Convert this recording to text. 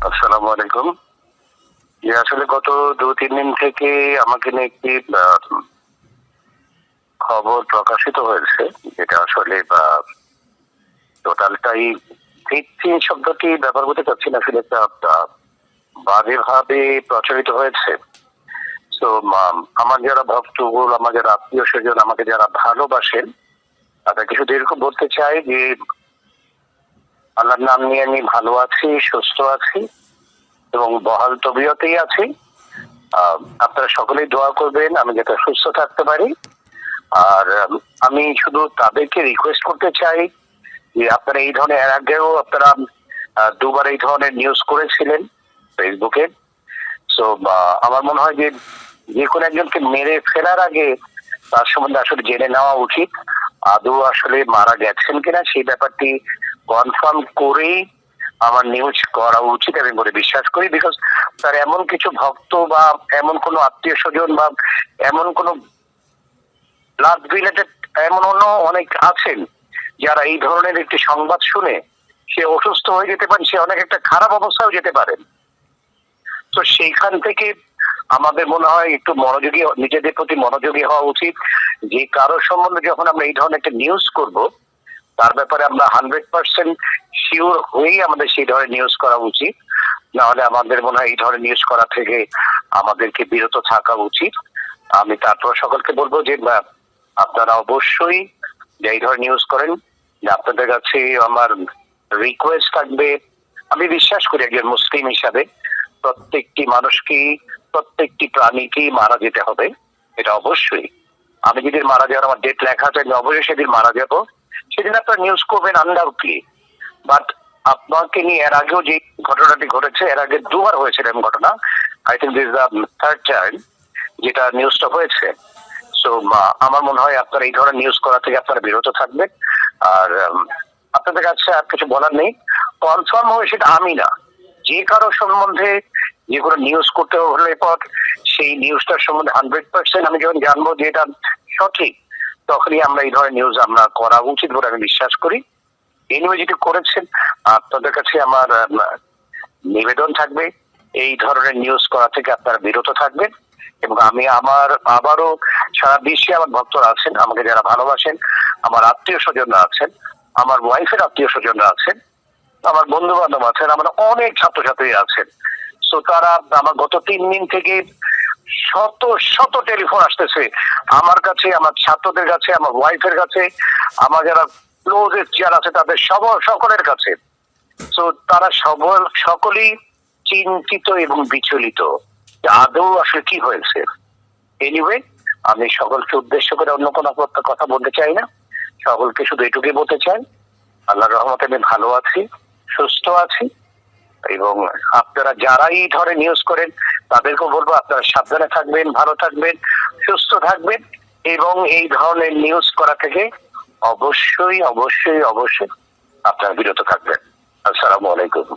আসসালামু আলাইকুম। আসলে গত ২-৩ দিন থেকে আমাকে নিয়ে একটি খবর প্রকাশিত হয়েছে, যেটা আসলে টোটালটাই ভিত্তি শব্দটি ব্যবহার করতে চাচ্ছি না, আসলে একটা বাজেভাবে প্রচলিত হয়েছে। তো আমার যারা ভক্তকুল, আমার যারা আত্মীয়-স্বজন, আমাকে যারা ভালোবাসেন, তাদেরকে শুধু এরকম বলতে চাই যে আল্লাহর নাম নিয়ে আমি ভালো আছি, সুস্থ আছি এবং বহাল তবিয়তেই আছি। আপনারা সকলেই দোয়া করবেন আমি যাতে সুস্থ থাকতে পারি। আর আমি শুধু তাদেরকে রিকোয়েস্ট করতে চাই যে আপনারা এই ধরনের এর আগেও আপনারা দুবার এই ধরনের নিউজ করেছিলেন ফেসবুকে। সো আমার মনে হয় যে যে কোনো একজনকে মেরে ফেলার আগে তার সম্বন্ধে আসলে জেনে নেওয়া উচিত আদৌ আসলে মারা গেছেন কিনা, সেই ব্যাপারটি কনফার্ম করেই আমার নিউজ করা উচিত আমি বলে বিশ্বাস করি। বিকজ তার এমন কিছু ভক্ত বা এমন কোনো আত্মীয় স্বজন বা এমন কোনো ব্লাড রিলেটেড এমন অন্য অনেক আছেন যারা এই ধরনের একটি সংবাদ শুনে সে অসুস্থ হয়ে যেতে পারেন, সে অনেক একটা খারাপ অবস্থাও যেতে পারেন। তো সেইখান থেকে আমাদের মনে হয় একটু মনোযোগী, নিজেদের প্রতি মনোযোগী হওয়া উচিত। যে কারো সম্বন্ধে যখন আমরা এই ধরনের একটা নিউজ করব, তার ব্যাপারে আমরা 100% শিওর হয়েই আমাদের সেই ধরনের নিউজ করা উচিত। নাহলে আমাদের মনে হয় এই ধরনের নিউজ করা থেকে আমাদেরকে বিরত থাকা উচিত। আমি তারপর সকলকে বলবো যে আপনারা অবশ্যই যে এই ধরনের নিউজ করেন, যে আপনাদের কাছে আমার রিকোয়েস্ট থাকবে। আমি বিশ্বাস করি একজন মুসলিম হিসাবে প্রত্যেকটি মানুষকেই, প্রত্যেকটি প্রাণীকেই মারা যেতে হবে, এটা অবশ্যই। আমি যেদিন মারা যাওয়ার আমার ডেট লেখা আছে, আমি অবশ্যই সেদিন মারা যাব, সেদিন আপনারা নিউজ করবেন আনডাউটলি। বাট আপনাকে নিয়ে এর আগেও যে ঘটনাটি ঘটেছে, এর আগে দুবার হয়েছিল এরকম ঘটনা। I think this the third time যেটা নিউজটা হয়েছে। সো আমার মনে হয় আপনারা এই ধরনের নিউজ করা থেকে আপনারা বিরত থাকবেন। আর আপনাদের কাছে আর কিছু বলার নেই। কনফার্ম হয়ে সেটা আমি না, যে কারো সম্বন্ধে যে কোনো নিউজ করতে হলে পর সেই নিউজটার সম্বন্ধে 100% আমি যখন জানবো যে এটা সঠিক, তখনই আমরা এই ধরনের নিউজ আমরা করা উচিত বলে আমি বিশ্বাস করি। এনিওয়ে যেটি করেছেন, আপনাদের কাছে আমার নিবেদন থাকবে এই ধরনের নিউজ করা থেকে আপনারা বিরত থাকবেন। এবং আমি আবারও সারা বিশ্বে আমার ভক্তরা আছেন, আমাকে যারা ভালোবাসেন, আমার আত্মীয় স্বজনরা আছেন, আমার ওয়াইফের আত্মীয় স্বজনরা আছেন, আমার বন্ধু বান্ধব আছেন, আমার অনেক ছাত্রছাত্রী আছেন। তো তারা আমার গত 3 দিন থেকে শত শত টেলিফোন আসতেছে আমার কাছে, আমার ছাত্রদের কাছে, আমার ওয়াইফের কাছে, আমার যারা ক্লোজেস্ট যারা আছে তাদের সকলের কাছে। তো তারা সকলেই চিন্তিত এবং বিচলিত আদৌ আসলে কি হয়েছে। এনিওয়ে আমি সকলকে উদ্দেশ্য করে অন্য কোনো কথা বলতে চাই না, সকলকে শুধু এটুকুই বলতে চাই আল্লাহর রহমতে আমি ভালো আছি, সুস্থ আছি। এবং আপনারা যারাই ধরে নিউজ করেন তাদেরকেও বলবো আপনারা সাবধানে থাকবেন, ভালো থাকবেন, সুস্থ থাকবেন এবং এই ধরনের নিউজ করা থেকে অবশ্যই অবশ্যই অবশ্যই আপনারা বিরত থাকবেন। আসসালামু আলাইকুম।